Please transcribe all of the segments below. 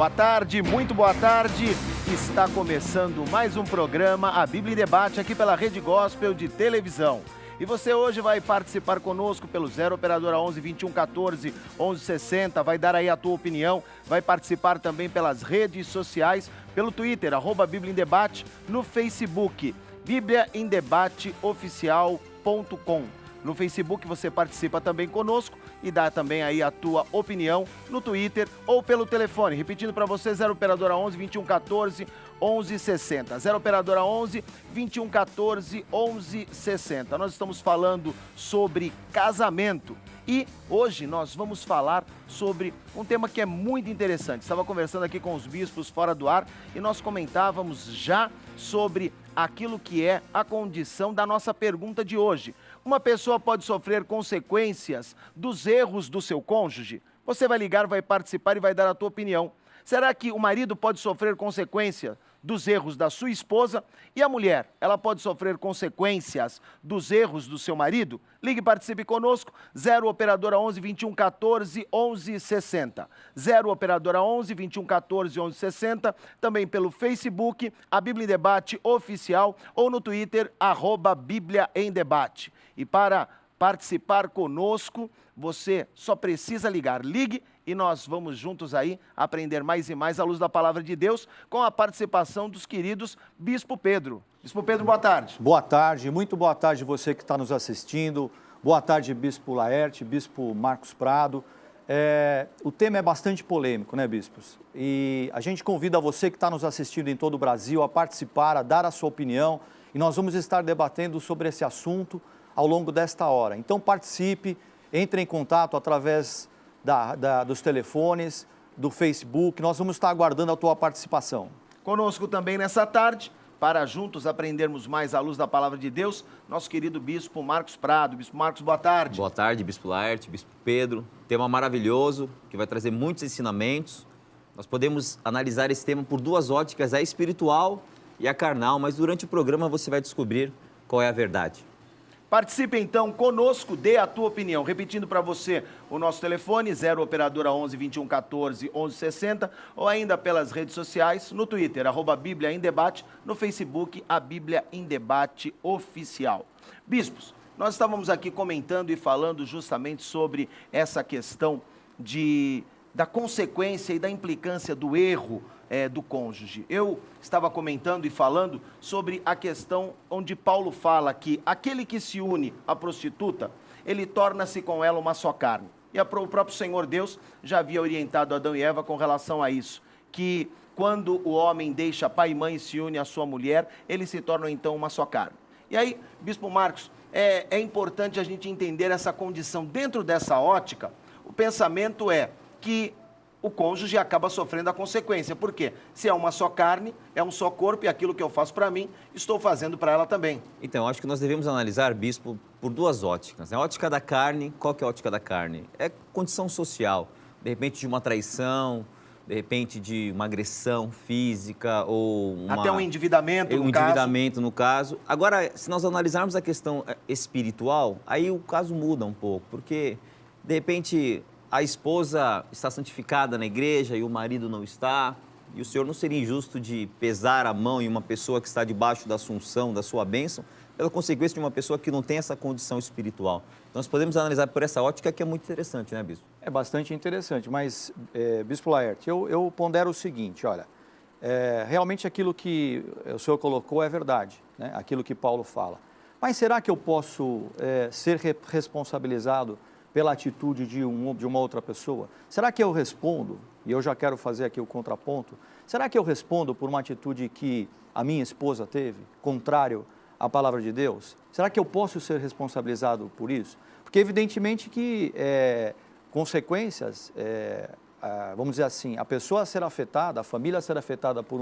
Boa tarde, muito boa tarde. Está começando mais um programa, a Bíblia em Debate, aqui pela Rede Gospel de televisão. E você hoje vai participar conosco pelo 0 operadora 11 21 14 11 60, vai dar aí a tua opinião, vai participar também pelas redes sociais, pelo Twitter, @Bíblia em Debate, no Facebook, Bíblia em Debate Oficial.com. No Facebook você participa também conosco e dá também aí a tua opinião no Twitter ou pelo telefone. Repetindo para você, 0 operadora 11 21 14 11 60. 0 operadora 11 21 14 11 60. Nós estamos falando sobre casamento e hoje nós vamos falar sobre um tema que é muito interessante. Estava conversando aqui com os bispos fora do ar e nós comentávamos já sobre aquilo que é a condição da nossa pergunta de hoje. Uma pessoa pode sofrer consequências dos erros do seu cônjuge? Você vai ligar, vai participar e vai dar a tua opinião. Será que o marido pode sofrer consequência dos erros da sua esposa? E a mulher, ela pode sofrer consequências dos erros do seu marido? Ligue e participe conosco, 0 operadora 11 21 14 11 60. 0 operadora 11 21 14 11 60, também pelo Facebook, a Bíblia em Debate Oficial, ou no Twitter, @Bíblia em Debate. E para participar conosco, você só precisa ligar. Ligue e nós vamos juntos aí aprender mais e mais à luz da Palavra de Deus com a participação dos queridos Bispo Pedro. Bispo Pedro, boa tarde. Boa tarde, muito boa tarde você que está nos assistindo. Boa tarde, Bispo Laerte, Bispo Marcos Prado. O tema é bastante polêmico, né, bispos? E a gente convida você que está nos assistindo em todo o Brasil a participar, a dar a sua opinião. E nós vamos estar debatendo sobre esse assunto ao longo desta hora. Então participe, entre em contato através dos telefones, do Facebook. Nós vamos estar aguardando a tua participação. Conosco também nessa tarde, para juntos aprendermos mais à luz da Palavra de Deus, nosso querido Bispo Marcos Prado. Bispo Marcos, boa tarde. Boa tarde, Bispo Laerte, Bispo Pedro. Tema maravilhoso, que vai trazer muitos ensinamentos. Nós podemos analisar esse tema por duas óticas, a espiritual e a carnal, mas durante o programa você vai descobrir qual é a verdade. Participe então conosco, dê a tua opinião. Repetindo para você o nosso telefone, 0 operadora 11 21 14 11 60, ou ainda pelas redes sociais, no Twitter, @Bíblia em Debate, no Facebook, a Bíblia em Debate Oficial. Bispos, nós estávamos aqui comentando e falando justamente sobre essa questão da consequência e da implicância do erro do cônjuge. Eu estava comentando e falando sobre a questão onde Paulo fala que aquele que se une à prostituta, ele torna-se com ela uma só carne. E o próprio Senhor Deus já havia orientado Adão e Eva com relação a isso, que quando o homem deixa pai e mãe e se une à sua mulher, eles se tornam então uma só carne. E aí, Bispo Marcos, é importante a gente entender essa condição. Dentro dessa ótica, o pensamento é que o cônjuge acaba sofrendo a consequência. Por quê? Se é uma só carne, é um só corpo, e aquilo que eu faço para mim, estou fazendo para ela também. Então, acho que nós devemos analisar, bispo, por duas óticas. A ótica da carne, qual que é a ótica da carne? É condição social, de repente de uma traição, de repente de uma agressão física ou até um endividamento, no caso. Agora, se nós analisarmos a questão espiritual, aí o caso muda um pouco, porque, de repente, a esposa está santificada na igreja e o marido não está, e o Senhor não seria injusto de pesar a mão em uma pessoa que está debaixo da assunção, da sua bênção, pela consequência de uma pessoa que não tem essa condição espiritual. Então, nós podemos analisar por essa ótica que é muito interessante, né, Bispo? É bastante interessante, mas, Bispo Laerte, eu pondero o seguinte, olha, realmente aquilo que o senhor colocou é verdade, né? Aquilo que Paulo fala. Mas será que eu posso ser responsabilizado pela atitude de uma outra pessoa? Será que eu respondo, e eu já quero fazer aqui o contraponto, será que eu respondo por uma atitude que a minha esposa teve, contrário à palavra de Deus? Será que eu posso ser responsabilizado por isso? Porque evidentemente que consequências, vamos dizer assim, a pessoa ser afetada, a família ser afetada por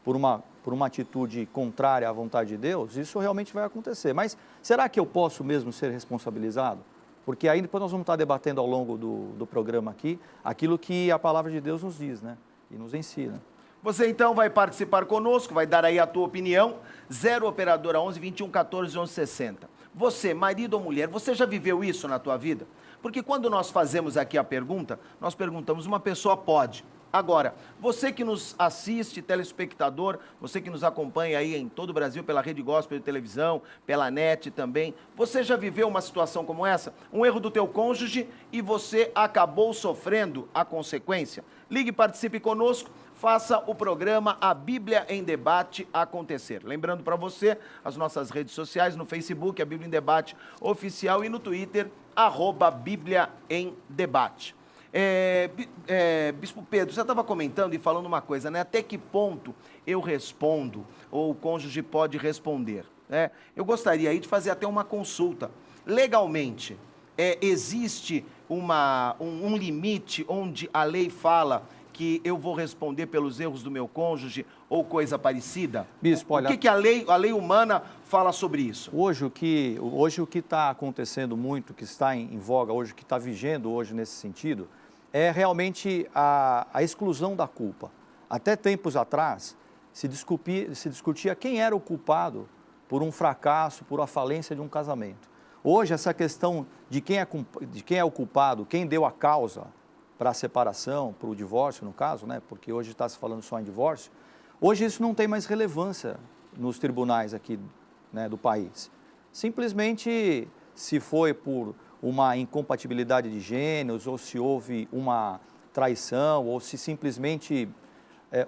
uma atitude contrária à vontade de Deus, isso realmente vai acontecer. Mas será que eu posso mesmo ser responsabilizado? Porque aí depois nós vamos estar debatendo ao longo do programa aqui, aquilo que a palavra de Deus nos diz, né? E nos ensina. Você então vai participar conosco, vai dar aí a tua opinião, 0 operadora 11 21 14 11 60. Você, marido ou mulher, você já viveu isso na tua vida? Porque quando nós fazemos aqui a pergunta, nós perguntamos, uma pessoa pode Agora, você que nos assiste, telespectador, você que nos acompanha aí em todo o Brasil pela Rede Gospel de televisão, pela net também, você já viveu uma situação como essa? Um erro do teu cônjuge e você acabou sofrendo a consequência? Ligue, participe conosco, faça o programa A Bíblia em Debate acontecer. Lembrando para você, as nossas redes sociais, no Facebook, A Bíblia em Debate Oficial e no Twitter, @Bíblia em Debate. Bispo Pedro, você estava comentando e falando uma coisa, né? Até que ponto eu respondo ou o cônjuge pode responder, né? Eu gostaria aí de fazer até uma consulta. Legalmente, existe um limite onde a lei fala que eu vou responder pelos erros do meu cônjuge ou coisa parecida? Bispo, olha, o que a lei humana fala sobre isso? Hoje o que está acontecendo muito, que está em voga hoje, que está vigendo hoje nesse sentido, é realmente a exclusão da culpa. Até tempos atrás, se discutia quem era o culpado por um fracasso, por a falência de um casamento. Hoje, essa questão de quem é o culpado, quem deu a causa para a separação, para o divórcio, no caso, né? Porque hoje está se falando só em divórcio, hoje isso não tem mais relevância nos tribunais aqui, né, do país. Simplesmente, se foi por uma incompatibilidade de gêneros, ou se houve uma traição, ou se simplesmente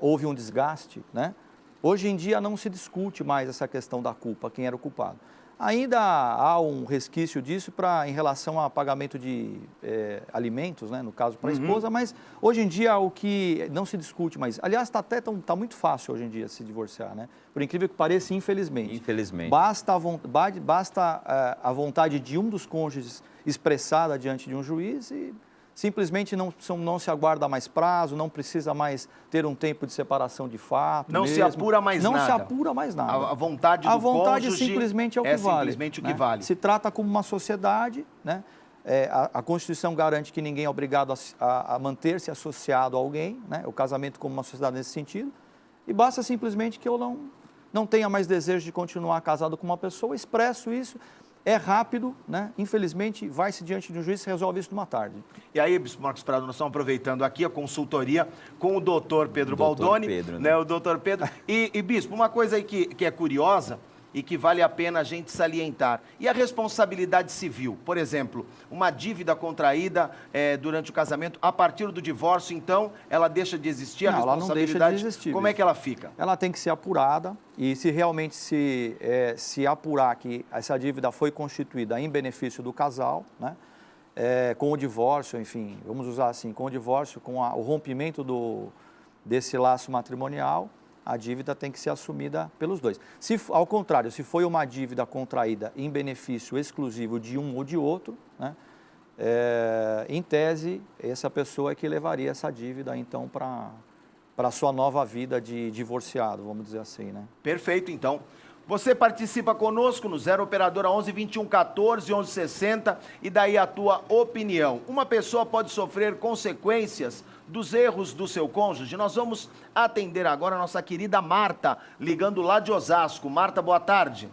houve um desgaste, né? Hoje em dia não se discute mais essa questão da culpa, quem era o culpado. Ainda há um resquício disso em relação a pagamento de alimentos, né, no caso para a esposa, mas hoje em dia o que não se discute mais. Aliás, está muito fácil hoje em dia se divorciar, né? Por incrível que pareça, infelizmente. Infelizmente. Basta a vontade de um dos cônjuges expressada diante de um juiz e simplesmente não se aguarda mais prazo, não precisa mais ter um tempo de separação de fato. Não se apura mais nada. Não se apura mais nada. A vontade do cônjuge simplesmente é o que vale. Simplesmente o que né? vale. Se trata como uma sociedade, né? A Constituição garante que ninguém é obrigado a manter-se associado a alguém, né? O casamento como uma sociedade nesse sentido. E basta simplesmente que eu não tenha mais desejo de continuar casado com uma pessoa, expresso isso. É rápido, né? Infelizmente, vai-se diante de um juiz e resolve isso numa tarde. E aí, Bispo Marcos Prado, nós estamos aproveitando aqui a consultoria com o doutor Pedro Baldoni, Pedro, né? O doutor Pedro. E, Bispo, uma coisa aí que é curiosa e que vale a pena a gente salientar. E a responsabilidade civil? Por exemplo, uma dívida contraída durante o casamento, a partir do divórcio, então, ela deixa de existir? Não, a responsabilidade, ela não deixa de existir. Como é que ela fica? Ela tem que ser apurada e se realmente se apurar que essa dívida foi constituída em benefício do casal, né? Com o divórcio, enfim, vamos usar assim, com o divórcio, com o rompimento desse laço matrimonial, a dívida tem que ser assumida pelos dois. Ao contrário, se foi uma dívida contraída em benefício exclusivo de um ou de outro, né, em tese, essa pessoa é que levaria essa dívida, então, para a sua nova vida de divorciado, vamos dizer assim, né? Perfeito, então. Você participa conosco no 0 Operadora 11 21 14 11 60 e daí a tua opinião. Uma pessoa pode sofrer consequências dos erros do seu cônjuge? Nós vamos atender agora a nossa querida Marta, ligando lá de Osasco. Marta, boa tarde.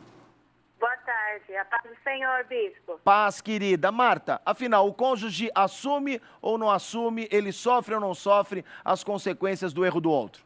Boa tarde. A paz do Senhor, Bispo. Paz, querida. Marta, afinal, o cônjuge assume ou não assume? Ele sofre ou não sofre as consequências do erro do outro?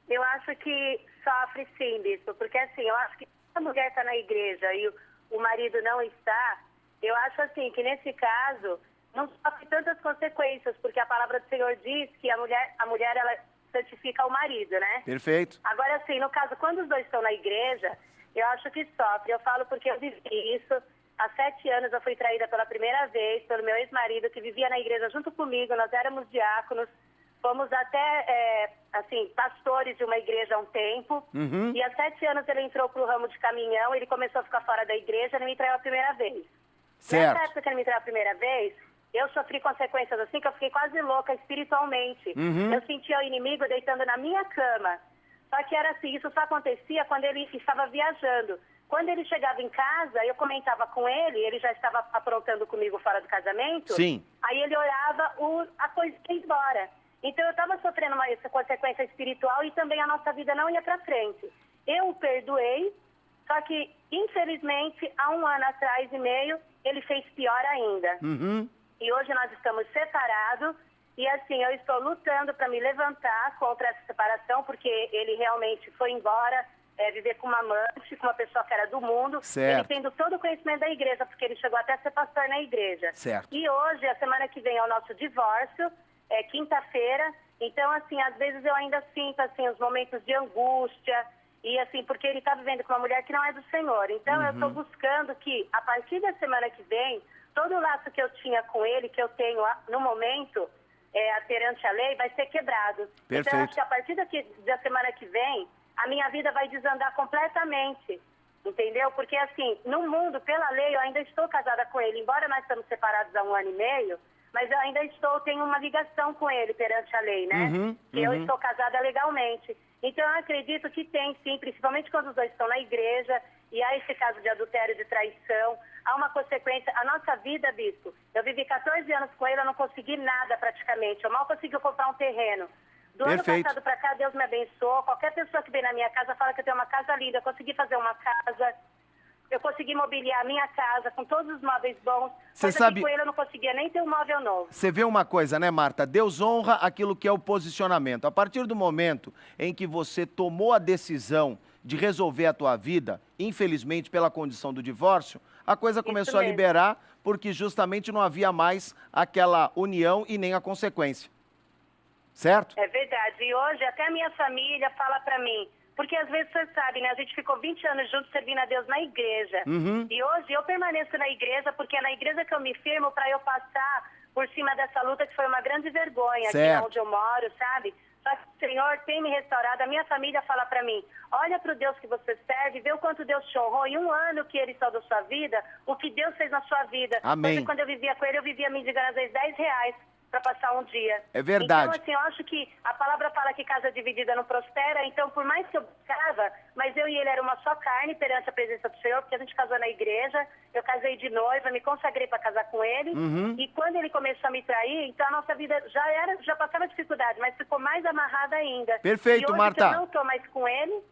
Eu acho que sofre sim, Bispo, porque assim, eu acho que se a mulher está na igreja e o marido não está, eu acho assim que nesse caso não sofre tantas consequências, porque a palavra do Senhor diz que a mulher ela santifica o marido, né? Perfeito. Agora assim, no caso, quando os dois estão na igreja, eu acho que sofre. Eu falo porque eu vivi isso. Há 7 anos eu fui traída pela primeira vez pelo meu ex-marido, que vivia na igreja junto comigo, nós éramos diáconos. Fomos até, pastores de uma igreja há um tempo. E há 7 anos ele entrou para o ramo de caminhão, ele começou a ficar fora da igreja, ele me traiu a primeira vez. Certo. Nessa época que ele me traiu a primeira vez, eu sofri consequências assim que eu fiquei quase louca espiritualmente. Eu sentia o inimigo deitando na minha cama. Só que era assim, isso só acontecia quando ele estava viajando. Quando ele chegava em casa, eu comentava com ele já estava aprontando comigo fora do casamento. Sim. Aí ele orava, a coisa ia embora. Então eu estava sofrendo essa consequência espiritual e também a nossa vida não ia para frente. Eu o perdoei, só que infelizmente há 1 ano atrás e meio ele fez pior ainda. E hoje nós estamos separados E assim, eu estou lutando para me levantar contra essa separação, porque ele realmente foi embora, viver com uma amante, com uma pessoa que era do mundo. Certo. Ele tendo todo o conhecimento da igreja, porque ele chegou até a ser pastor na igreja. Certo. E hoje, a semana que vem, é o nosso divórcio, é quinta-feira. Então, assim, às vezes eu ainda sinto, assim, os momentos de angústia, e assim, porque ele está vivendo com uma mulher que não é do Senhor. Então, eu estou buscando que, a partir da semana que vem, todo o laço que eu tinha com ele, que eu tenho no momento, perante a lei, vai ser quebrado. Perfeito. Então, eu acho que a partir da semana que vem, a minha vida vai desandar completamente, entendeu? Porque, assim, no mundo, pela lei, eu ainda estou casada com ele. Embora nós estamos separados há 1 ano e meio, mas eu ainda tenho uma ligação com ele perante a lei, né? Eu estou casada legalmente. Então, eu acredito que tem, sim, principalmente quando os dois estão na igreja, e há esse caso de adultério, de traição, há uma consequência. A nossa vida, bispo, eu vivi 14 anos com ele, eu não consegui nada praticamente, eu mal consegui comprar um terreno. Do Perfeito. ano passado para cá, Deus me abençoou. Qualquer pessoa que vem na minha casa fala que eu tenho uma casa linda. Eu consegui fazer uma casa, eu consegui mobiliar a minha casa com todos os móveis bons. Você Coisa sabe- que com ele eu não conseguia nem ter um móvel novo. Você vê uma coisa, né, Marta? Deus honra aquilo que é o posicionamento. A partir do momento em que você tomou a decisão de resolver a tua vida, infelizmente pela condição do divórcio, a coisa começou a mesmo. liberar porque justamente não havia mais aquela união e nem a consequência. Certo? É verdade. E hoje até a minha família fala pra mim, porque às vezes você sabe, né? A gente ficou 20 anos juntos servindo a Deus na igreja. E hoje eu permaneço na igreja porque é na igreja que eu me firmo para eu passar por cima dessa luta que foi uma grande vergonha Certo. aqui onde eu moro, sabe? Só que o Senhor tem me restaurado. A minha família fala pra mim, olha pro Deus que você serve, vê o quanto Deus te honrou. Em 1 ano que ele salvou sua vida, o que Deus fez na sua vida. Amém. Hoje, quando eu vivia com ele, eu vivia mendigando às vezes R$10 para passar um dia. É verdade. Então, assim, eu acho que a palavra fala que casa dividida não prospera, então, por mais que eu buscava, mas eu e ele era uma só carne perante a presença do Senhor, porque a gente casou na igreja, eu casei de noiva, me consagrei para casar com ele, e quando ele começou a me trair, então a nossa vida já passava dificuldade, mas ficou mais amarrada ainda. Perfeito, e hoje, Marta. que eu não estou mais com ele,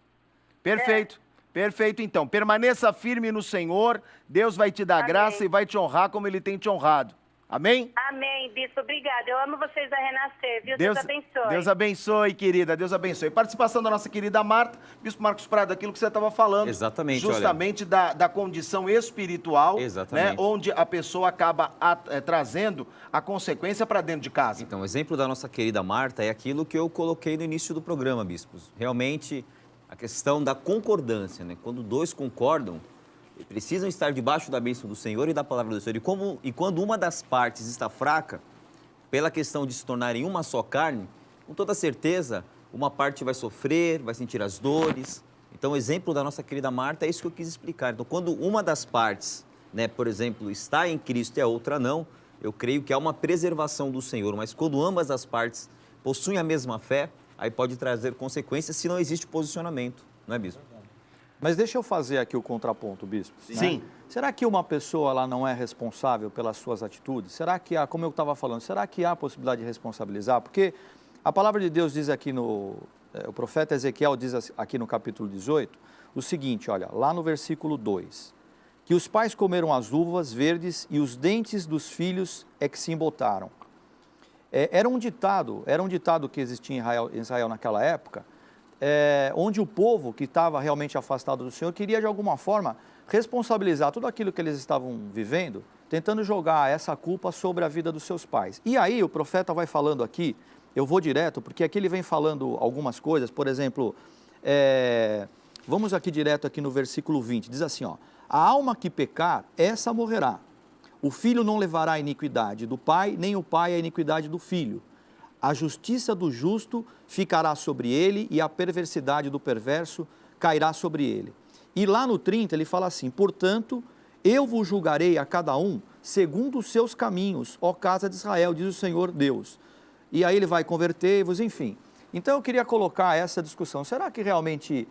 Perfeito. Perfeito, então. Permaneça firme no Senhor, Deus vai te dar Amém. graça e vai te honrar como Ele tem te honrado. Amém? amém, bispo, obrigada. Eu amo vocês da Renascer, viu? Deus abençoe. Deus abençoe, querida, Deus abençoe. Participação da nossa querida Marta, Bispo Marcos Prado, aquilo que você estava falando. Exatamente, justamente da condição espiritual, Exatamente. né, onde a pessoa acaba trazendo a consequência para dentro de casa. Então, o exemplo da nossa querida Marta é aquilo que eu coloquei no início do programa, bispos. Realmente, a questão da concordância, né? Quando dois concordam, precisam estar debaixo da bênção do Senhor e da palavra do Senhor. E quando uma das partes está fraca, pela questão de se tornarem uma só carne, com toda certeza, uma parte vai sofrer, vai sentir as dores. Então, o exemplo da nossa querida Marta é isso que eu quis explicar. Então, quando uma das partes, né, por exemplo, está em Cristo e a outra não, eu creio que há uma preservação do Senhor. Mas quando ambas as partes possuem a mesma fé, aí pode trazer consequências se não existe posicionamento, não é, bispo? Mas deixa eu fazer aqui o contraponto, bispo. Sim. Né? Será que uma pessoa ela não é responsável pelas suas atitudes? Será que há, como eu estava falando, será que há a possibilidade de responsabilizar? Porque a palavra de Deus diz aqui o profeta Ezequiel diz aqui no capítulo 18, o seguinte, olha, lá no versículo 2, que os pais comeram as uvas verdes e os dentes dos filhos é que se embotaram. Era um ditado que existia em Israel naquela época, onde o povo que estava realmente afastado do Senhor queria de alguma forma responsabilizar tudo aquilo que eles estavam vivendo, tentando jogar essa culpa sobre a vida dos seus pais. E aí o profeta vai falando aqui, eu vou direto, porque aqui ele vem falando algumas coisas, por exemplo, vamos aqui direto aqui no versículo 20, diz assim, ó, a alma que pecar, essa morrerá. O filho não levará a iniquidade do pai, nem o pai a iniquidade do filho. A justiça do justo ficará sobre ele e a perversidade do perverso cairá sobre ele. E lá no 30 ele fala assim, portanto, eu vos julgarei a cada um segundo os seus caminhos, ó casa de Israel, diz o Senhor Deus. E aí ele vai converter-vos, enfim. Então eu queria colocar essa discussão, será que realmente,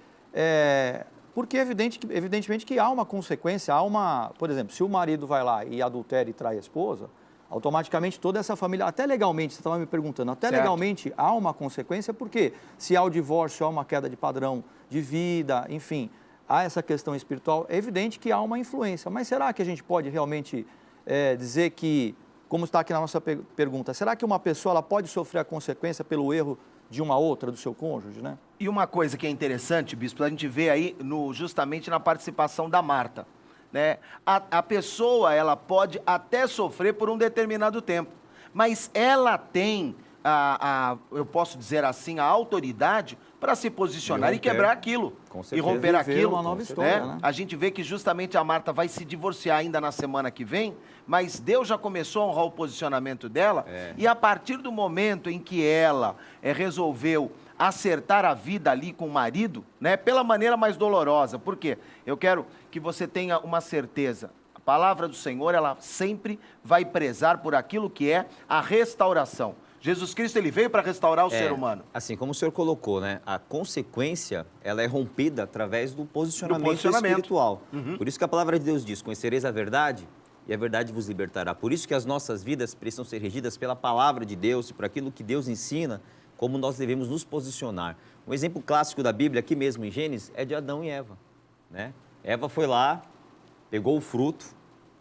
porque evidentemente que há uma consequência, por exemplo, se o marido vai lá e adultera e trai a esposa, automaticamente toda essa família, até legalmente, você estava me perguntando, até certo. Legalmente há uma consequência, porque se há o divórcio, há uma queda de padrão de vida, enfim, há essa questão espiritual, é evidente que há uma influência, mas será que a gente pode realmente dizer que como está aqui na nossa pergunta, será que uma pessoa ela pode sofrer a consequência pelo erro de uma outra, do seu cônjuge, né? E uma coisa que é interessante, bispo, a gente vê aí justamente na participação da Marta, né? A pessoa, ela pode até sofrer por um determinado tempo, mas ela tem, eu posso dizer assim, a autoridade para se posicionar e quebrar aquilo. E romper aquilo. Uma nova história, né? A gente vê que justamente a Marta vai se divorciar ainda na semana que vem, mas Deus já começou a honrar o posicionamento dela, e a partir do momento em que ela resolveu acertar a vida ali com o marido, né, pela maneira mais dolorosa. Por quê? Eu quero que você tenha uma certeza. A palavra do Senhor, ela sempre vai prezar por aquilo que é a restauração. Jesus Cristo, ele veio para restaurar o ser humano. Assim, como o senhor colocou, né? A consequência, ela é rompida através do posicionamento espiritual. Por isso que a palavra de Deus diz, conhecereis a verdade e a verdade vos libertará. Por isso que as nossas vidas precisam ser regidas pela palavra de Deus e por aquilo que Deus ensina, como nós devemos nos posicionar. Um exemplo clássico da Bíblia, aqui mesmo em Gênesis, é de Adão e Eva, né? Eva foi lá, pegou o fruto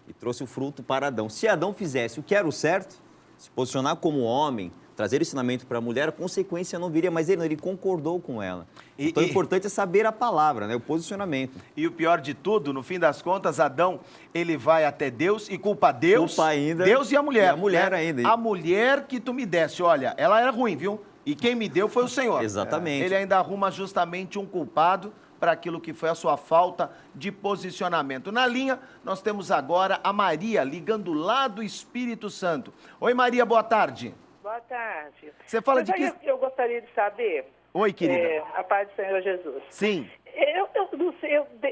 e trouxe o fruto para Adão. Se Adão fizesse o que era o certo, se posicionar como homem, trazer o ensinamento para a mulher, a consequência não viria, mas ele concordou com ela. Então, o importante é saber a palavra, né? O posicionamento. E o pior de tudo, no fim das contas, Adão, ele vai até Deus e culpa Deus, Culpa ainda, Deus e a mulher. e a mulher né? ainda. A mulher que tu me desse, olha, ela era ruim, viu? E quem me deu foi o Senhor. Exatamente. Ele ainda arruma justamente um culpado para aquilo que foi a sua falta de posicionamento. Na linha, nós temos agora a Maria, ligando lá do Espírito Santo. Oi, Maria, boa tarde. Boa tarde. Você fala de que... Eu gostaria de saber... Oi, querida. A paz do Senhor Jesus. Sim.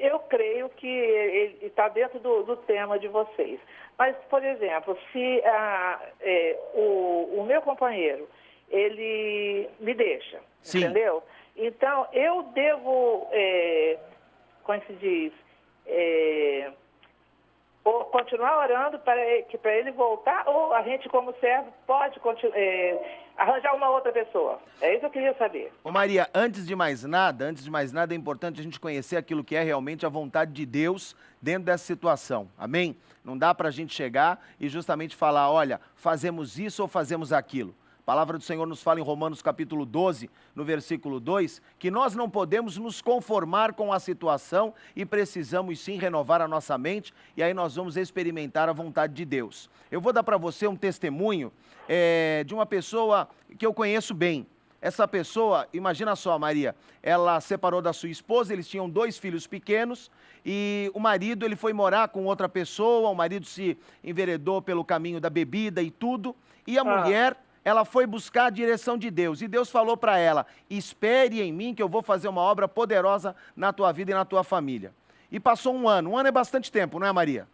Eu creio que ele está dentro do tema de vocês. Mas, por exemplo, se o meu companheiro, ele me deixa, Sim. entendeu? Então, eu devo, como se diz, ou continuar orando para ele voltar, ou a gente, como servo, pode arranjar uma outra pessoa. É isso que eu queria saber. Ô Maria, antes de mais nada, é importante a gente conhecer aquilo que é realmente a vontade de Deus dentro dessa situação. Amém? Não dá para a gente chegar e justamente falar, olha, fazemos isso ou fazemos aquilo. A palavra do Senhor nos fala em Romanos capítulo 12, no versículo 2, que nós não podemos nos conformar com a situação e precisamos sim renovar a nossa mente, e aí nós vamos experimentar a vontade de Deus. Eu vou dar para você um testemunho de uma pessoa que eu conheço bem. Essa pessoa, imagina só, Maria, ela separou da sua esposa, eles tinham 2 filhos pequenos, e o marido ele foi morar com outra pessoa, o marido se enveredou pelo caminho da bebida e tudo, e a mulher... ela foi buscar a direção de Deus, e Deus falou para ela, espere em mim que eu vou fazer uma obra poderosa na tua vida e na tua família. E passou um ano é bastante tempo, não é, Maria?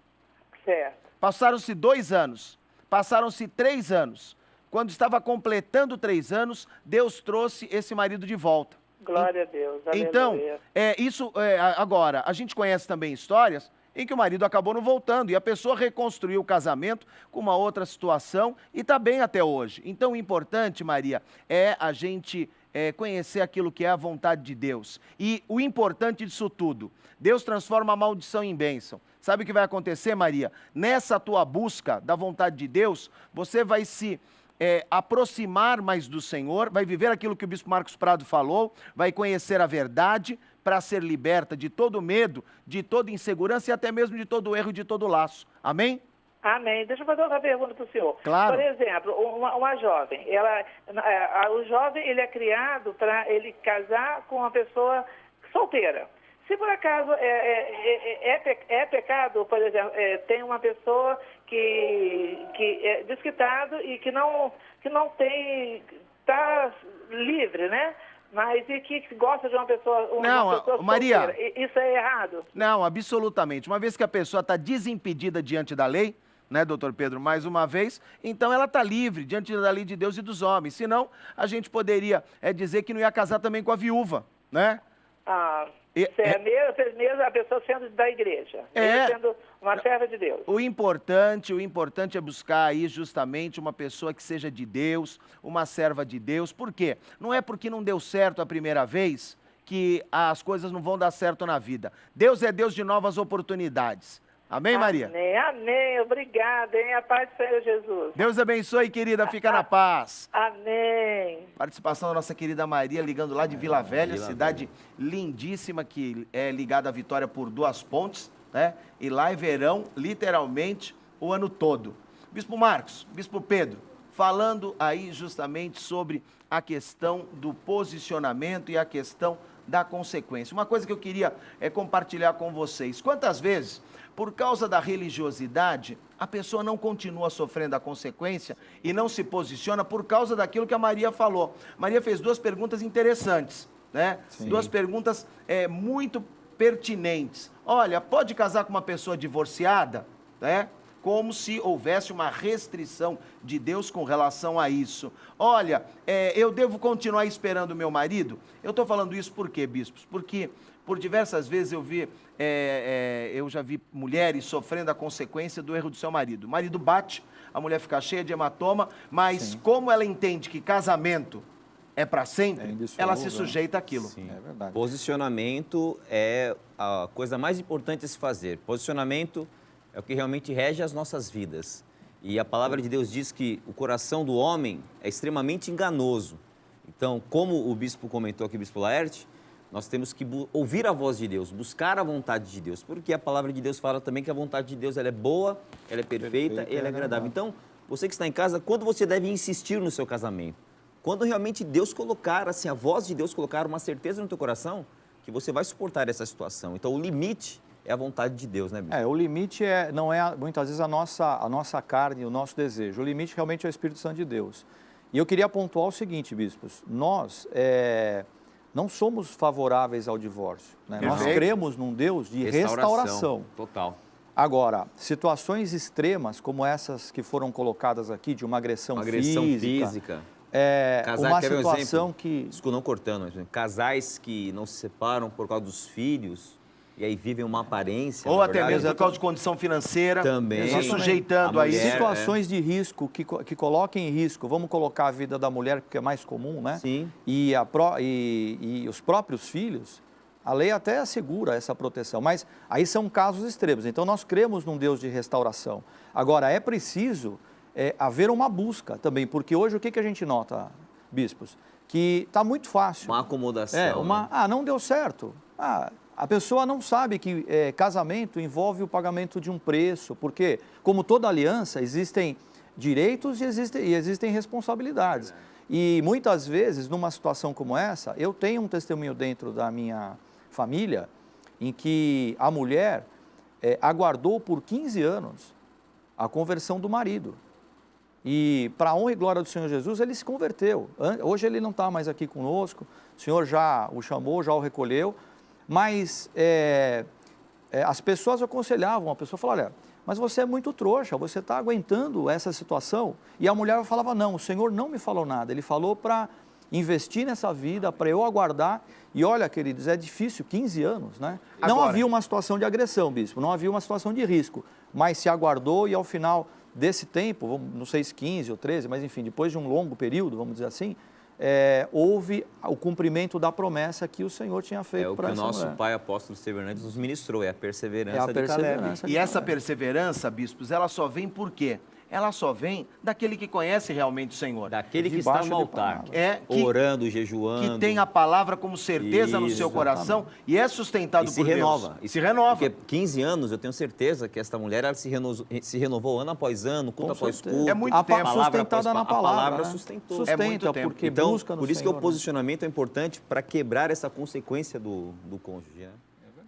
Certo. Passaram-se 2 anos, passaram-se 3 anos. Quando estava completando 3 anos, Deus trouxe esse marido de volta. Glória a Deus. Então, aleluia. agora, a gente conhece também histórias em que o marido acabou não voltando, e a pessoa reconstruiu o casamento com uma outra situação e está bem até hoje. Então, o importante, Maria, é a gente conhecer aquilo que é a vontade de Deus. E o importante disso tudo, Deus transforma a maldição em bênção. Sabe o que vai acontecer, Maria? Nessa tua busca da vontade de Deus, você vai se aproximar mais do Senhor, vai viver aquilo que o bispo Marcos Prado falou, vai conhecer a verdade, para ser liberta de todo medo, de toda insegurança e até mesmo de todo erro e de todo laço. Amém? Amém. Deixa eu fazer outra pergunta para o senhor. Claro. Por exemplo, uma jovem, o jovem ele é criado para ele casar com uma pessoa solteira. Se por acaso é pecado, por exemplo, tem uma pessoa que é desquitado e que não tem, está livre, né? Mas e que gosta de uma pessoa Maria, solteira. Isso é errado? Não, absolutamente. Uma vez que a pessoa está desimpedida diante da lei, né, doutor Pedro, mais uma vez, então ela está livre diante da lei de Deus e dos homens. Senão, a gente poderia dizer que não ia casar também com a viúva, né? Mesmo a pessoa sendo da igreja, sendo uma serva de Deus. O importante é buscar aí justamente uma pessoa que seja de Deus, uma serva de Deus. Por quê? Não é porque não deu certo a primeira vez que as coisas não vão dar certo na vida. Deus é Deus de novas oportunidades. Amém, Maria? Amém, amém. Obrigada, hein? A paz do Senhor Jesus. Deus abençoe, querida. Fica na paz. Amém. Participação da nossa querida Maria, ligando lá de Vila Velha, cidade lindíssima que é ligada à Vitória por 2 pontes, né? E lá é verão, literalmente, o ano todo. Bispo Marcos, Bispo Pedro, falando aí justamente sobre a questão do posicionamento e a questão da consequência. Uma coisa que eu queria compartilhar com vocês. Quantas vezes, por causa da religiosidade, a pessoa não continua sofrendo a consequência e não se posiciona por causa daquilo que a Maria falou. Maria fez 2 perguntas interessantes, né? Sim. 2 perguntas muito pertinentes. Olha, pode casar com uma pessoa divorciada, né? Como se houvesse uma restrição de Deus com relação a isso. Olha, eu devo continuar esperando o meu marido? Eu estou falando isso por quê, bispos? Porque por diversas vezes eu já vi mulheres sofrendo a consequência do erro do seu marido. O marido bate, a mulher fica cheia de hematoma, mas Sim. como ela entende que casamento é para sempre, indissolúvel, ela se sujeita àquilo. Sim. É verdade. Posicionamento é a coisa mais importante a se fazer. Posicionamento é o que realmente rege as nossas vidas. E a palavra de Deus diz que o coração do homem é extremamente enganoso. Então, como o bispo comentou aqui, o bispo Laerte, nós temos que ouvir a voz de Deus, buscar a vontade de Deus, porque a palavra de Deus fala também que a vontade de Deus ela é boa, ela é perfeita e ela é agradável. Então, você que está em casa, quando você deve insistir no seu casamento? Quando realmente Deus colocar, assim, a voz de Deus colocar uma certeza no teu coração que você vai suportar essa situação. Então, o limite é a vontade de Deus, né, bispo? O limite não é muitas vezes a nossa carne, o nosso desejo. O limite realmente é o Espírito Santo de Deus. E eu queria pontuar o seguinte, bispos, nós não somos favoráveis ao divórcio, né? Nós cremos num Deus de restauração. Total. Agora, situações extremas como essas que foram colocadas aqui, de uma agressão física. Uma quer ver um situação exemplo? que... Desculpa, não cortando, mas casais que não se separam por causa dos filhos e aí vivem uma aparência. Ou na até verdade, mesmo por causa de condição financeira, Também. se sujeitando a isso. mulher, Situações de risco que coloquem em risco, vamos colocar a vida da mulher, porque é mais comum, né? Sim. E os próprios filhos, a lei até assegura essa proteção, mas aí são casos extremos. Então nós cremos num Deus de restauração. Agora, é preciso haver uma busca também, porque hoje o que a gente nota, bispos? Que está muito fácil. Uma acomodação. né? Não deu certo. A pessoa não sabe que casamento envolve o pagamento de um preço, porque, como toda aliança, existem direitos e existem responsabilidades. E muitas vezes, numa situação como essa, eu tenho um testemunho dentro da minha família, em que a mulher aguardou por 15 anos a conversão do marido. E, para a honra e glória do Senhor Jesus, ele se converteu. Hoje ele não está mais aqui conosco, o Senhor já o chamou, já o recolheu, mas as pessoas aconselhavam, a pessoa falava, olha, mas você é muito trouxa, você está aguentando essa situação? E a mulher falava, não, o Senhor não me falou nada, Ele falou para investir nessa vida, para eu aguardar. E olha, queridos, é difícil, 15 anos, né? Não havia uma situação de agressão, bispo, não havia uma situação de risco, mas se aguardou e ao final desse tempo, não sei se 15 ou 13, mas enfim, depois de um longo período, vamos dizer assim, houve o cumprimento da promessa que o Senhor tinha feito para essa mulher. É o que o nosso pai apóstolo Estevão Hernandes nos ministrou, é a perseverança, É a perseverança de Caleb. E essa perseverança, bispos, ela só vem por quê? Ela só vem daquele que conhece realmente o Senhor. Daquele que está Debaixo no de altar, palavra. orando, jejuando. Que tem a palavra como certeza no seu coração e é sustentado E se por renova. Deus. E se renova. Porque 15 anos, eu tenho certeza que esta mulher ela se renovou ano após ano, culto após certeza. culto. É muito A tempo. sustentada na palavra. A palavra né? sustentou. Sustenta, É muito tempo. porque Então, busca no por isso que Senhor, o posicionamento é importante para quebrar essa consequência do cônjuge. Né?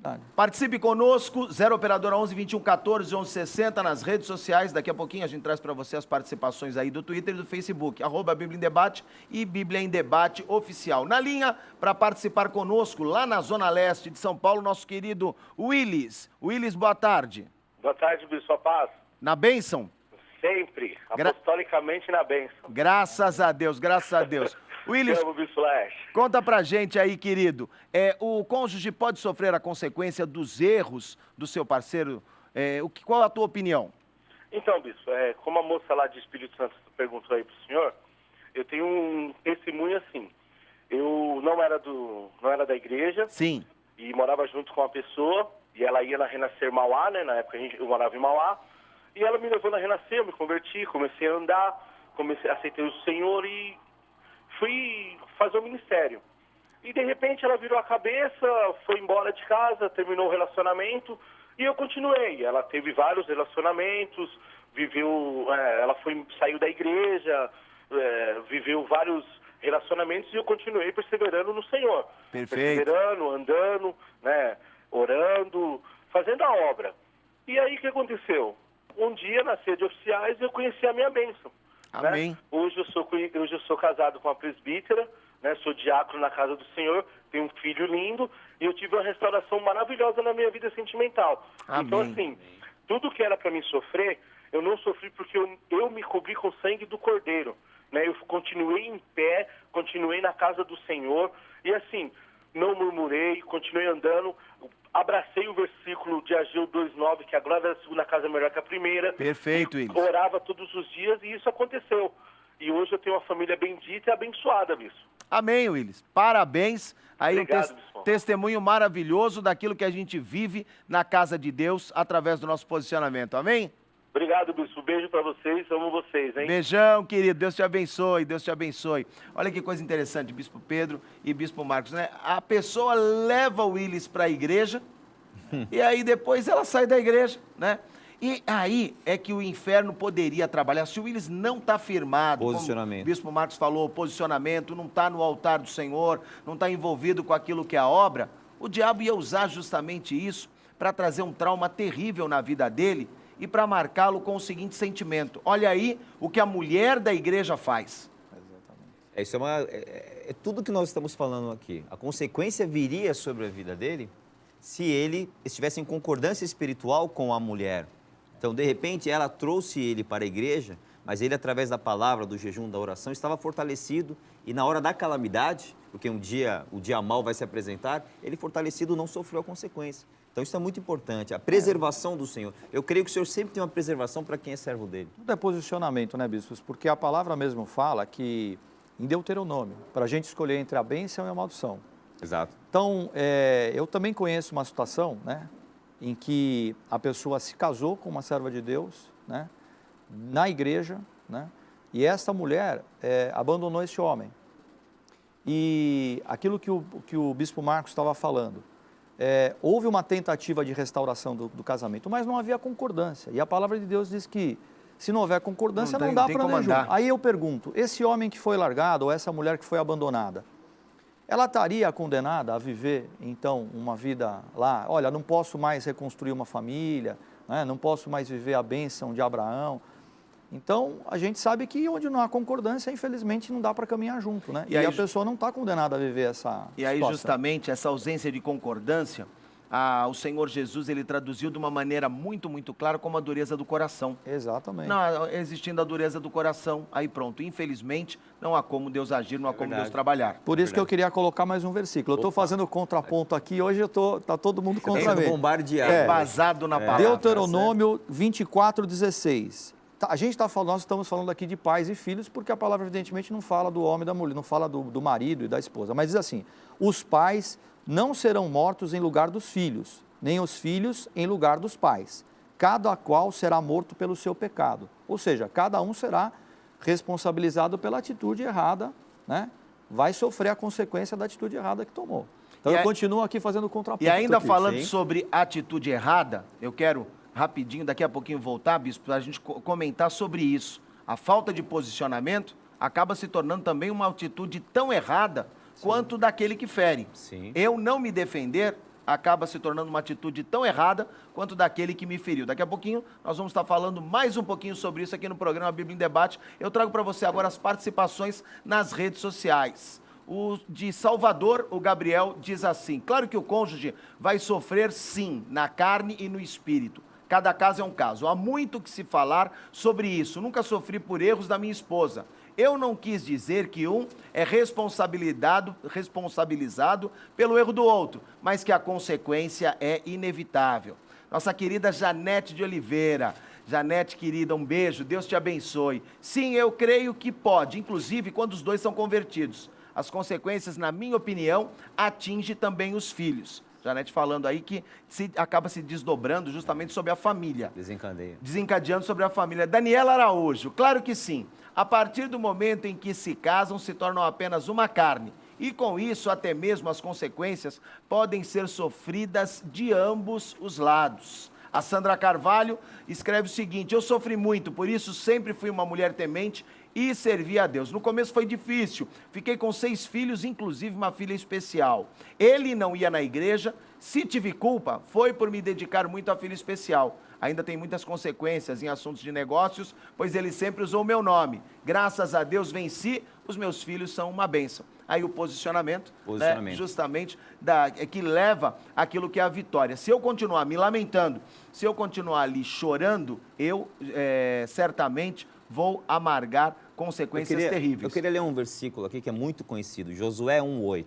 Verdade. Participe conosco, 0 operadora 11 21 14 11 60 nas redes sociais. Daqui a pouquinho a gente traz para você as participações aí do Twitter e do Facebook, @Bíblia em Debate e Bíblia em Debate Oficial. Na linha, para participar conosco, lá na Zona Leste de São Paulo, nosso querido Willis. Willis, boa tarde. Boa tarde, Bispo, a paz. Na bênção? Sempre, apostolicamente na bênção. Graças a Deus, graças a Deus. Willis, Amo, Bispo Laerte. conta pra gente aí, querido. O cônjuge pode sofrer a consequência dos erros do seu parceiro? Qual a tua opinião? Então, Bispo, como a moça lá de Espírito Santo perguntou aí pro senhor, eu tenho um testemunho assim. Eu não era da igreja Sim. e morava junto com uma pessoa E ela ia na Renascer Mauá, né? Na época eu morava em Mauá. E ela me levou na Renascer, eu me converti, comecei a andar, aceitei o Senhor e fui fazer o ministério. E de repente ela virou a cabeça, foi embora de casa, terminou o relacionamento e eu continuei. Ela teve vários relacionamentos, saiu da igreja, viveu vários relacionamentos e eu continuei perseverando no Senhor. Perfeito. Perseverando, andando, né, orando, fazendo a obra. E aí o que aconteceu? Um dia, nas redes oficiais, eu conheci a minha bênção. Amém. Né? Hoje eu sou casado com uma presbítera, né? Sou diácono na casa do Senhor, tenho um filho lindo e eu tive uma restauração maravilhosa na minha vida sentimental. Amém. Então, assim, tudo que era para mim sofrer, eu não sofri porque eu me cobri com o sangue do Cordeiro. Né? Eu continuei em pé, continuei na casa do Senhor e, assim, não murmurei, continuei andando. Abracei o versículo de Ageu 2:9, que a glória da segunda casa é melhor que a primeira. Perfeito, Willis. Orava todos os dias e isso aconteceu. E hoje eu tenho uma família bendita e abençoada, bispo. Amém, Willis. Parabéns. Aí Obrigado, um bispo. testemunho maravilhoso daquilo que a gente vive na casa de Deus através do nosso posicionamento. Amém? Obrigado, bispo. Beijo pra vocês. Amo vocês, hein? Beijão, querido. Deus te abençoe. Deus te abençoe. Olha que coisa interessante, Bispo Pedro e Bispo Marcos, né? A pessoa leva o Willis para a igreja e aí depois ela sai da igreja, né? E aí é que o inferno poderia trabalhar. Se o Willis não está firmado, Posicionamento. como o Bispo Marcos falou, posicionamento, não está no altar do Senhor, não está envolvido com aquilo que é a obra, o diabo ia usar justamente isso para trazer um trauma terrível na vida dele e para marcá-lo com o seguinte sentimento: olha aí o que a mulher da igreja faz. Isso é tudo que nós estamos falando aqui. A consequência viria sobre a vida dele se ele estivesse em concordância espiritual com a mulher. Então, de repente, ela trouxe ele para a igreja, mas ele, através da palavra, do jejum, da oração, estava fortalecido e na hora da calamidade, porque o dia mau vai se apresentar, ele fortalecido não sofreu a consequência. Então, isso é muito importante, a preservação do Senhor. Eu creio que o Senhor sempre tem uma preservação para quem é servo dele. Tudo é posicionamento, né, bispos? Porque a palavra mesmo fala que, em Deuteronômio, para a gente escolher entre a bênção e a maldição. Exato. Então, eu também conheço uma situação, né, em que a pessoa se casou com uma serva de Deus, né, na igreja, né, e esta mulher abandonou esse homem. E aquilo que o Bispo Marcos estava falando, houve uma tentativa de restauração do casamento, mas não havia concordância. E a palavra de Deus diz que se não houver concordância, não dá para andar junto. Aí eu pergunto, esse homem que foi largado ou essa mulher que foi abandonada, ela estaria condenada a viver, então, uma vida lá? Olha, não posso mais reconstruir uma família, né? Não posso mais viver a bênção de Abraão. Então, a gente sabe que onde não há concordância, infelizmente, não dá para caminhar junto, né? E aí, a pessoa não está condenada a viver essa situação. E aí, justamente, essa ausência de concordância, o Senhor Jesus, ele traduziu de uma maneira muito, muito clara como a dureza do coração. Exatamente. Não, existindo a dureza do coração, aí pronto. Infelizmente, não há como Deus agir, não há como Deus trabalhar. Por isso que eu queria colocar mais um versículo. Eu estou fazendo contraponto aqui, hoje está todo mundo contra mim. Bombardeado. Embasado na palavra. Deuteronômio 24:16. A gente está falando, nós estamos falando aqui de pais e filhos, porque a palavra evidentemente não fala do homem e da mulher, não fala do marido e da esposa, mas diz assim: os pais não serão mortos em lugar dos filhos, nem os filhos em lugar dos pais. Cada qual será morto pelo seu pecado. Ou seja, cada um será responsabilizado pela atitude errada, né? Vai sofrer a consequência da atitude errada que tomou. Então eu continuo aqui fazendo contraponto. E ainda aqui, falando sobre atitude errada, eu quero rapidinho, daqui a pouquinho voltar, bispo, para a gente comentar sobre isso. A falta de posicionamento acaba se tornando também uma atitude tão errada quanto daquele que fere. Sim. Eu não me defender acaba se tornando uma atitude tão errada quanto daquele que me feriu. Daqui a pouquinho nós vamos estar falando mais um pouquinho sobre isso aqui no programa Bíblia em Debate. Eu trago para você agora as participações nas redes sociais. O de Salvador, o Gabriel, diz assim: claro que o cônjuge vai sofrer sim, na carne e no espírito. Cada caso é um caso. Há muito que se falar sobre isso. Nunca sofri por erros da minha esposa. Eu não quis dizer que um é responsabilizado pelo erro do outro, mas que a consequência é inevitável. Nossa querida Janete de Oliveira. Janete, querida, um beijo, Deus te abençoe. Sim, eu creio que pode, inclusive quando os dois são convertidos. As consequências, na minha opinião, atingem também os filhos. Janete falando aí que acaba se desdobrando justamente sobre a família. Desencadeando sobre a família. Daniela Araújo, claro que sim. A partir do momento em que se casam, se tornam apenas uma carne. E com isso, até mesmo as consequências podem ser sofridas de ambos os lados. A Sandra Carvalho escreve o seguinte: eu sofri muito, por isso sempre fui uma mulher temente e servi a Deus. No começo foi difícil, fiquei com 6 filhos, inclusive uma filha especial. Ele não ia na igreja, se tive culpa, foi por me dedicar muito à filha especial. Ainda tem muitas consequências em assuntos de negócios, pois ele sempre usou o meu nome. Graças a Deus venci, os meus filhos são uma bênção. Aí o posicionamento. Né, justamente que leva aquilo que é a vitória. Se eu continuar me lamentando, se eu continuar ali chorando, eu certamente vou amargar consequências terríveis. Eu queria ler um versículo aqui que é muito conhecido, Josué 1:8.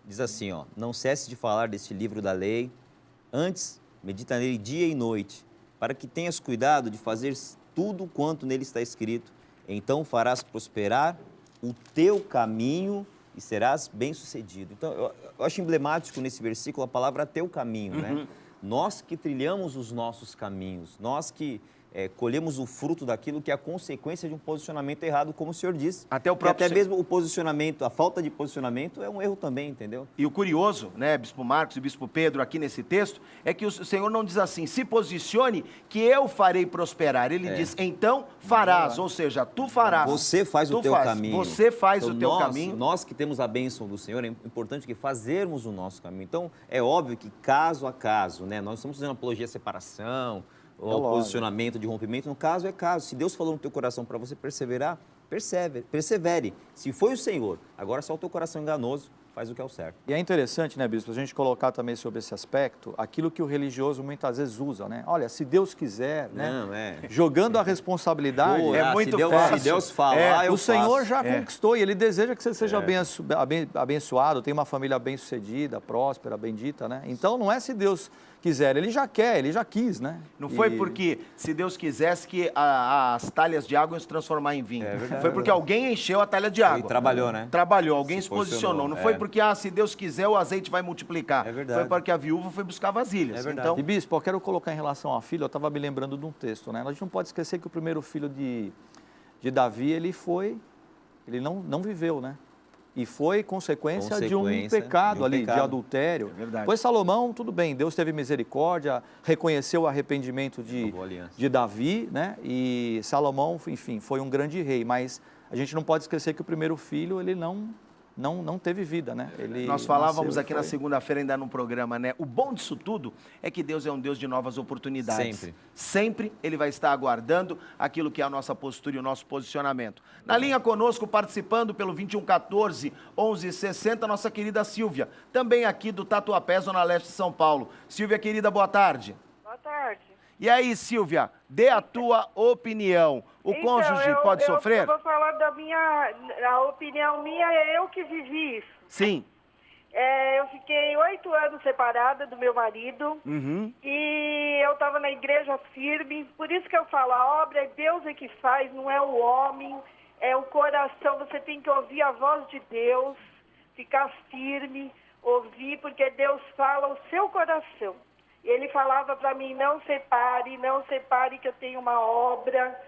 Diz assim, ó: não cesse de falar deste livro da lei, antes medita nele dia e noite, para que tenhas cuidado de fazer tudo quanto nele está escrito. Então farás prosperar o teu caminho e serás bem-sucedido. Então, eu acho emblemático nesse versículo a palavra teu caminho, né? Nós que trilhamos os nossos caminhos, nós que colhemos o fruto daquilo que é a consequência de um posicionamento errado, como o senhor disse. Até mesmo o posicionamento, a falta de posicionamento é um erro também, entendeu? E o curioso, né, Bispo Marcos e Bispo Pedro, aqui nesse texto, é que o Senhor não diz assim, se posicione que eu farei prosperar. Ele diz, então farás, ou seja, tu farás. Você faz o teu caminho. Você faz o teu caminho. Nós que temos a bênção do Senhor, é importante que fazermos o nosso caminho. Então, é óbvio que caso a caso, né, nós estamos fazendo apologia à separação, ou posicionamento de rompimento, no caso é caso. Se Deus falou no teu coração para você perseverar, persevere. Se foi o Senhor, agora só o teu coração enganoso faz o que é o certo. E é interessante, né, Bispo, a gente colocar também sobre esse aspecto, aquilo que o religioso muitas vezes usa, né? Olha, se Deus quiser, né? Jogando a responsabilidade. É muito fácil. Se Deus falar, o Senhor já conquistou e Ele deseja que você seja abençoado, tenha uma família bem-sucedida, próspera, bendita, né? Então, não é se Deus quiser, Ele já quer, Ele já quis, né? Não foi porque, se Deus quisesse, que as talhas de água iam se transformar em vinho. Foi porque alguém encheu a talha de água. E trabalhou, né? Alguém se posicionou. Não foi porque, se Deus quiser, o azeite vai multiplicar. Foi porque a viúva foi buscar vasilhas. Então... E, Bispo, eu quero colocar em relação à filha, eu estava me lembrando de um texto, né? A gente não pode esquecer que o primeiro filho de Davi, ele não viveu, né? E foi consequência de um pecado ali, de adultério. Pois Salomão, tudo bem, Deus teve misericórdia, reconheceu o arrependimento de Davi, né? E Salomão, enfim, foi um grande rei, mas a gente não pode esquecer que o primeiro filho, ele não teve vida, né? Nós falávamos aqui na segunda-feira ainda no programa, né? O bom disso tudo é que Deus é um Deus de novas oportunidades. Sempre Ele vai estar aguardando aquilo que é a nossa postura e o nosso posicionamento. Na linha conosco, participando pelo 2114-1160, nossa querida Silvia, também aqui do Tatuapé, Zona Leste de São Paulo. Silvia, querida, boa tarde. Boa tarde. E aí, Silvia, dê a tua opinião. O cônjuge pode sofrer? Eu vou falar a opinião minha, é eu que vivi isso. Sim. Eu fiquei 8 anos separada do meu marido e eu estava na igreja firme, por isso que eu falo, a obra é Deus que faz, não é o homem, é o coração, você tem que ouvir a voz de Deus, ficar firme, ouvir, porque Deus fala o seu coração. Ele falava para mim, não separe que eu tenho uma obra.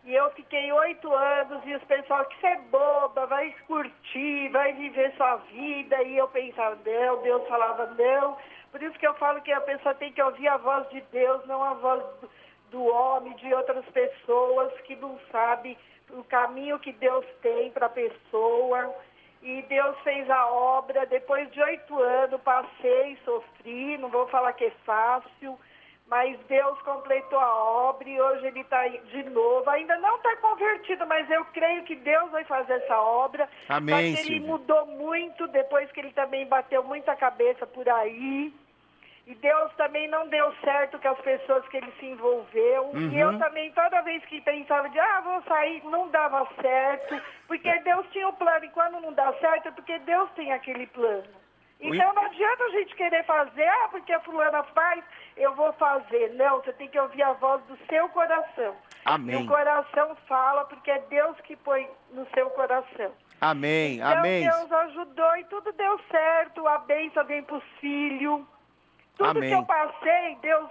E eu fiquei 8 anos e os pessoal, que você é boba, vai curtir, vai viver sua vida. E eu pensava, não, Deus falava, não. Por isso que eu falo que a pessoa tem que ouvir a voz de Deus, não a voz do homem, de outras pessoas que não sabem o caminho que Deus tem para a pessoa. E Deus fez a obra, depois de 8 anos, passei, sofri, não vou falar que é fácil, mas Deus completou a obra e hoje ele está de novo. Ainda não está convertido, mas eu creio que Deus vai fazer essa obra. Amém, Silvia. Ele mudou muito, depois que ele também bateu muita cabeça por aí. E Deus também não deu certo com as pessoas que ele se envolveu. E eu também, toda vez que pensava vou sair, não dava certo. Porque Deus tinha o plano. E quando não dá certo, é porque Deus tem aquele plano. Então não adianta a gente querer fazer, porque a fulana faz, eu vou fazer. Não, você tem que ouvir a voz do seu coração. Amém. E o coração fala, porque é Deus que põe no seu coração. Amém, então, amém. Deus ajudou e tudo deu certo. A bênção vem para os filhos. Tudo Amém. que eu passei, Deus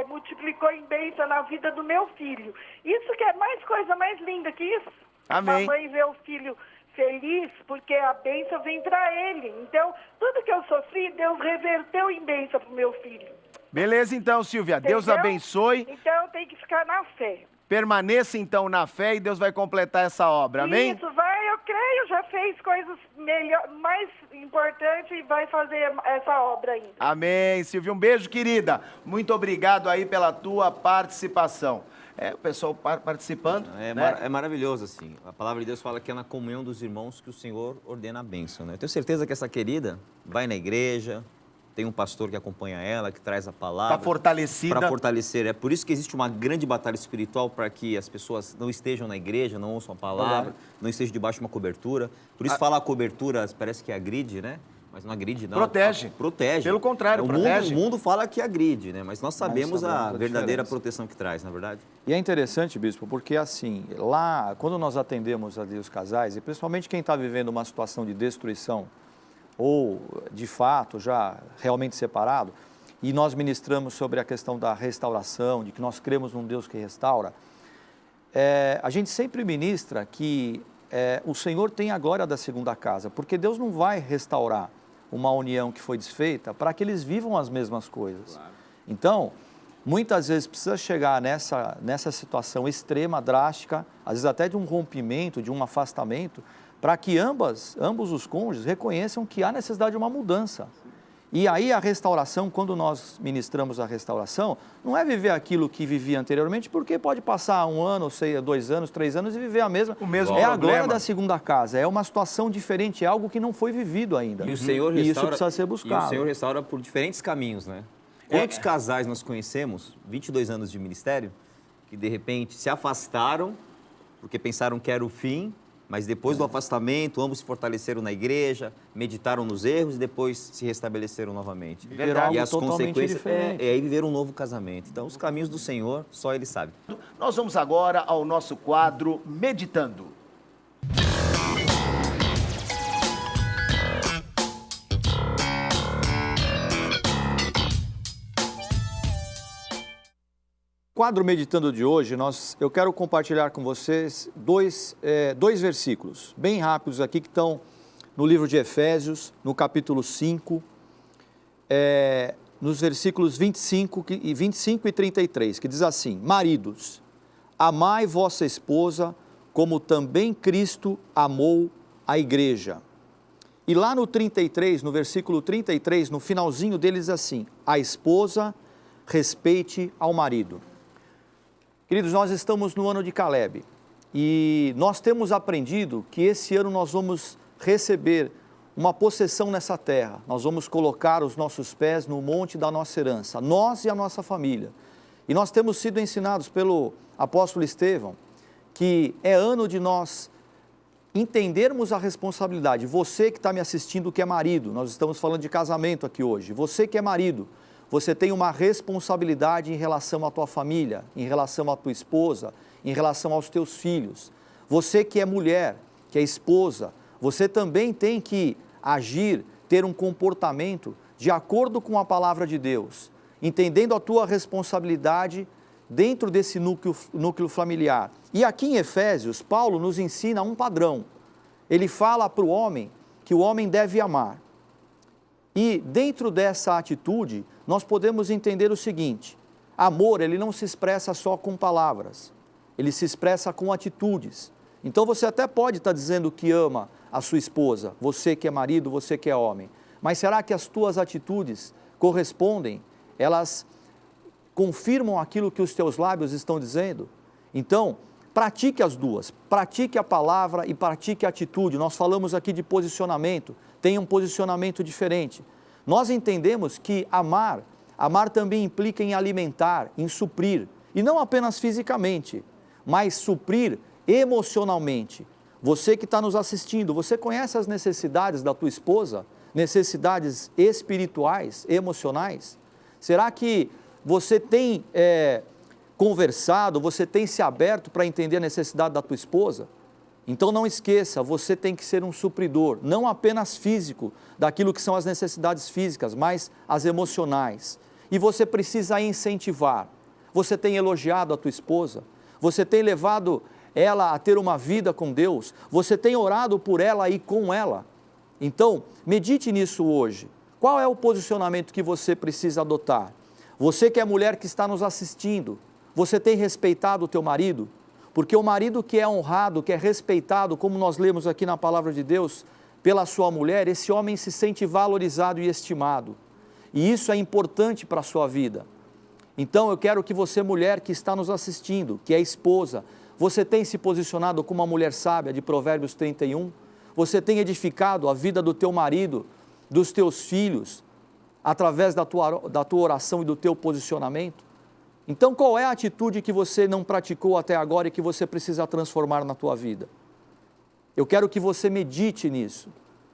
multiplicou em bênção na vida do meu filho. Isso que é mais coisa mais linda que isso. Amém. A mãe vê o filho feliz porque a bênção vem para ele. Então, tudo que eu sofri, Deus reverteu em bênção para o meu filho. Beleza, então, Silvia. Deus Entendeu? abençoe. Então, tem que ficar na fé. Permaneça, então, na fé e Deus vai completar essa obra. Amém? Isso, vai, eu creio, já fez coisas mais importantes e vai fazer essa obra ainda. Amém, Silvia. Um beijo, querida. Muito obrigado aí pela tua participação. O pessoal participando. né? É maravilhoso, assim. A palavra de Deus fala que é na comunhão dos irmãos que o Senhor ordena a bênção, né? Eu tenho certeza que essa querida vai na igreja, tem um pastor que acompanha ela, que traz a palavra. Está fortalecida. Para fortalecer. É por isso que existe uma grande batalha espiritual para que as pessoas não estejam na igreja, não ouçam a palavra, não estejam debaixo de uma cobertura. Por isso falar cobertura parece que agride, né? Mas não agride, não. Protege. Protege. Pelo contrário, protege. O mundo fala que agride, né? Mas nós sabemos a verdadeira diferença. proteção que traz, na verdade. E é interessante, bispo, porque assim, lá, quando nós atendemos ali os casais, e principalmente quem está vivendo uma situação de destruição, ou de fato já realmente separado, e nós ministramos sobre a questão da restauração, de que nós cremos num Deus que restaura, a gente sempre ministra que o Senhor tem a glória da segunda casa, porque Deus não vai restaurar uma união que foi desfeita para que eles vivam as mesmas coisas. Claro. Então, muitas vezes precisa chegar nessa situação extrema, drástica, às vezes até de um rompimento, de um afastamento, para que ambos os cônjuges reconheçam que há necessidade de uma mudança. E aí a restauração, quando nós ministramos a restauração, não é viver aquilo que vivia anteriormente, porque pode passar 1 ano, 2 anos, 3 anos e viver o mesmo problema. A glória da segunda casa, é uma situação diferente, é algo que não foi vivido ainda. E o Senhor E isso restaura, precisa ser buscado. E o Senhor restaura por diferentes caminhos, né? Quantos casais nós conhecemos, 22 anos de ministério, que de repente se afastaram porque pensaram que era o fim, mas depois do afastamento, ambos se fortaleceram na igreja, meditaram nos erros e depois se restabeleceram novamente. Verdade. E as consequências diferente. viver um novo casamento. Então, os caminhos do Senhor, só Ele sabe. Nós vamos agora ao nosso quadro Meditando. Quadro Meditando de hoje, eu quero compartilhar com vocês dois versículos bem rápidos aqui que estão no livro de Efésios, no capítulo 5, nos versículos 25 e 33, que diz assim: Maridos, amai vossa esposa como também Cristo amou a igreja. E lá no 33, no versículo 33, no finalzinho dele diz assim: a esposa respeite ao marido. Queridos, nós estamos no ano de Caleb e nós temos aprendido que esse ano nós vamos receber uma possessão nessa terra. Nós vamos colocar os nossos pés no monte da nossa herança, nós e a nossa família. E nós temos sido ensinados pelo apóstolo Estevão que é ano de nós entendermos a responsabilidade. Você que está me assistindo que é marido, nós estamos falando de casamento aqui hoje, você que é marido, você tem uma responsabilidade em relação à tua família, em relação à tua esposa, em relação aos teus filhos. Você que é mulher, que é esposa, você também tem que agir, ter um comportamento de acordo com a palavra de Deus, entendendo a tua responsabilidade dentro desse núcleo familiar. E aqui em Efésios, Paulo nos ensina um padrão. Ele fala para o homem que o homem deve amar. E dentro dessa atitude, nós podemos entender o seguinte: amor, ele não se expressa só com palavras, ele se expressa com atitudes. Então você até pode estar dizendo que ama a sua esposa, você que é marido, você que é homem, mas será que as tuas atitudes correspondem? Elas confirmam aquilo que os teus lábios estão dizendo? Então, pratique as duas, pratique a palavra e pratique a atitude. Nós falamos aqui de posicionamento, tenha um posicionamento diferente. Nós entendemos que amar também implica em alimentar, em suprir, e não apenas fisicamente, mas suprir emocionalmente. Você que está nos assistindo, você conhece as necessidades da tua esposa? Necessidades espirituais, emocionais? Será que você tem conversado, você tem se aberto para entender a necessidade da tua esposa? Então não esqueça, você tem que ser um supridor, não apenas físico, daquilo que são as necessidades físicas, mas as emocionais. E você precisa incentivar. Você tem elogiado a tua esposa? Você tem levado ela a ter uma vida com Deus? Você tem orado por ela e com ela? Então, medite nisso hoje. Qual é o posicionamento que você precisa adotar? Você que é mulher que está nos assistindo, você tem respeitado o teu marido? Porque o marido que é honrado, que é respeitado, como nós lemos aqui na palavra de Deus, pela sua mulher, esse homem se sente valorizado e estimado. E isso é importante para a sua vida. Então eu quero que você, mulher que está nos assistindo, que é esposa, você tem se posicionado como uma mulher sábia de Provérbios 31? Você tem edificado a vida do teu marido, dos teus filhos, através da tua oração e do teu posicionamento? Então, qual é a atitude que você não praticou até agora e que você precisa transformar na tua vida? Eu quero que você medite nisso.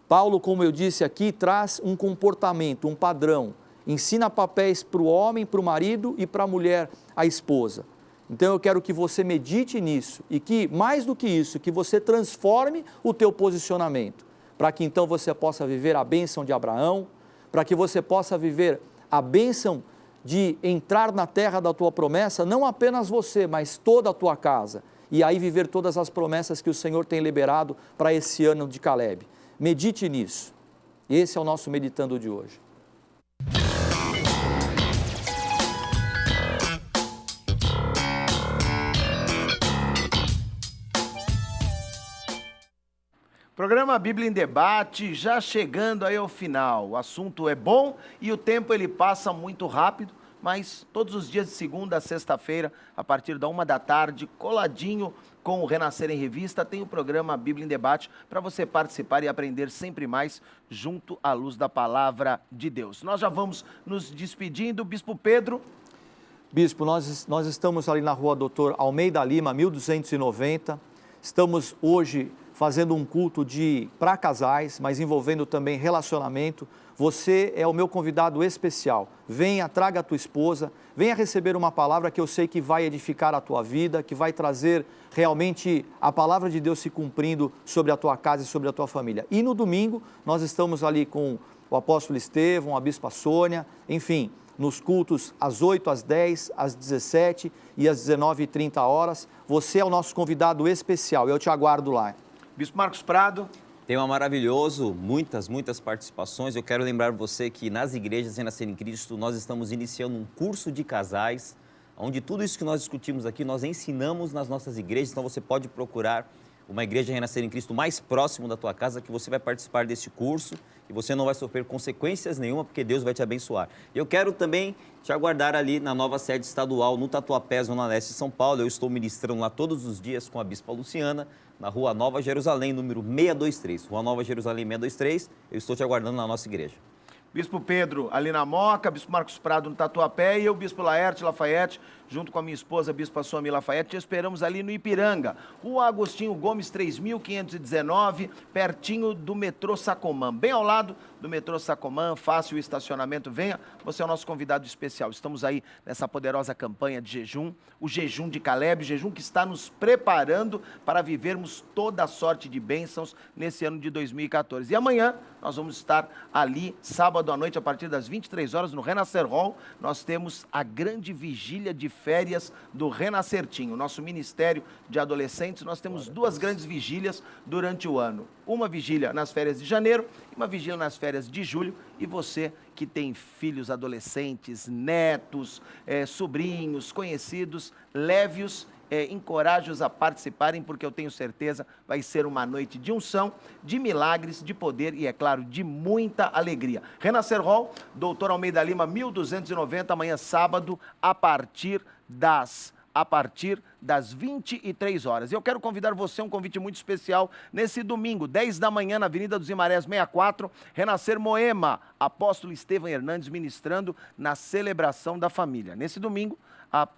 Paulo, como eu disse aqui, traz um comportamento, um padrão. Ensina papéis para o homem, para o marido e para a mulher, a esposa. Então, eu quero que você medite nisso e que, mais do que isso, que você transforme o teu posicionamento, para que então você possa viver a bênção de Abraão, para que você possa viver a bênção de entrar na terra da tua promessa, não apenas você, mas toda a tua casa, e aí viver todas as promessas que o Senhor tem liberado para esse ano de Caleb. Medite nisso. Esse é o nosso Meditando de hoje. Programa Bíblia em Debate, já chegando aí ao final. O assunto é bom e o tempo ele passa muito rápido, mas todos os dias de segunda a sexta-feira, a partir da 13h, coladinho com o Renascer em Revista, tem o programa Bíblia em Debate para você participar e aprender sempre mais junto à luz da Palavra de Deus. Nós já vamos nos despedindo. Bispo Pedro. Bispo, nós estamos ali na rua Doutor Almeida Lima, 1290. Estamos hoje fazendo um culto para casais, mas envolvendo também relacionamento. Você é o meu convidado especial. Venha, traga a tua esposa, venha receber uma palavra que eu sei que vai edificar a tua vida, que vai trazer realmente a palavra de Deus se cumprindo sobre a tua casa e sobre a tua família. E no domingo, nós estamos ali com o apóstolo Estevão, a bispa Sônia, enfim, nos cultos às 8, às 10, às 17 e às 19h30. Você é o nosso convidado especial, eu te aguardo lá. Bispo Marcos Prado. Tema maravilhoso, muitas participações. Eu quero lembrar você que nas igrejas Renascer em Cristo nós estamos iniciando um curso de casais, onde tudo isso que nós discutimos aqui nós ensinamos nas nossas igrejas. Então você pode procurar uma igreja Renascer em Cristo mais próximo da tua casa, que você vai participar desse curso e você não vai sofrer consequências nenhuma, porque Deus vai te abençoar. Eu quero também te aguardar ali na nova sede estadual, no Tatuapé, Zona Leste de São Paulo. Eu estou ministrando lá todos os dias com a bispa Luciana, na Rua Nova Jerusalém, número 623. Rua Nova Jerusalém 623, eu estou te aguardando na nossa igreja. Bispo Pedro ali na Moca, Bispo Marcos Prado no Tatuapé e eu, Bispo Laerte Lafayette, junto com a minha esposa, Bispa Suami Lafayette, te esperamos ali no Ipiranga, Rua Agostinho Gomes 3519, pertinho do metrô Sacomã, bem ao lado do metrô Sacomã, fácil o estacionamento. Venha, você é o nosso convidado especial. Estamos aí nessa poderosa campanha de jejum, o jejum de Caleb, o jejum que está nos preparando para vivermos toda a sorte de bênçãos nesse ano de 2014. E amanhã nós vamos estar ali, sábado à noite, a partir das 23h, no Renascer Hall. Nós temos a grande vigília de férias do Renascertinho, nosso ministério de adolescentes. Nós temos duas grandes vigílias durante o ano. Uma vigília nas férias de janeiro e uma vigília nas férias de julho. E você que tem filhos adolescentes, netos, sobrinhos, conhecidos, leve-os, encoraje-os a participarem, porque eu tenho certeza vai ser uma noite de unção, de milagres, de poder e, é claro, de muita alegria. Renascer Hall, Doutor Almeida Lima, 1290, amanhã sábado, a partir das 23h. Eu quero convidar você, um convite muito especial, nesse domingo, 10 da manhã, na Avenida dos Imarés 64, Renascer Moema, Apóstolo Estevão Hernandes ministrando na celebração da família. Nesse domingo,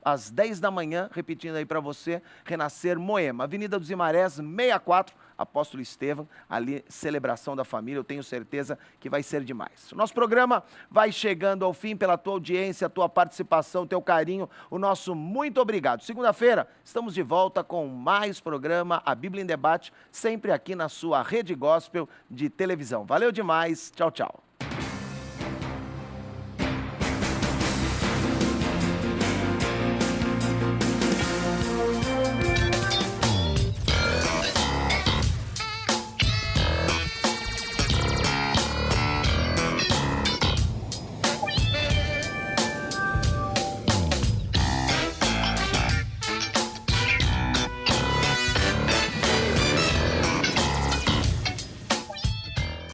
às 10 da manhã, repetindo aí para você, Renascer Moema, Avenida dos Imarés 64, Apóstolo Estevão, ali, celebração da família. Eu tenho certeza que vai ser demais. O nosso programa vai chegando ao fim, pela tua audiência, a tua participação, o teu carinho, o nosso muito obrigado. Segunda-feira estamos de volta com mais programa A Bíblia em Debate, sempre aqui na sua Rede Gospel de televisão. Valeu demais, tchau, tchau.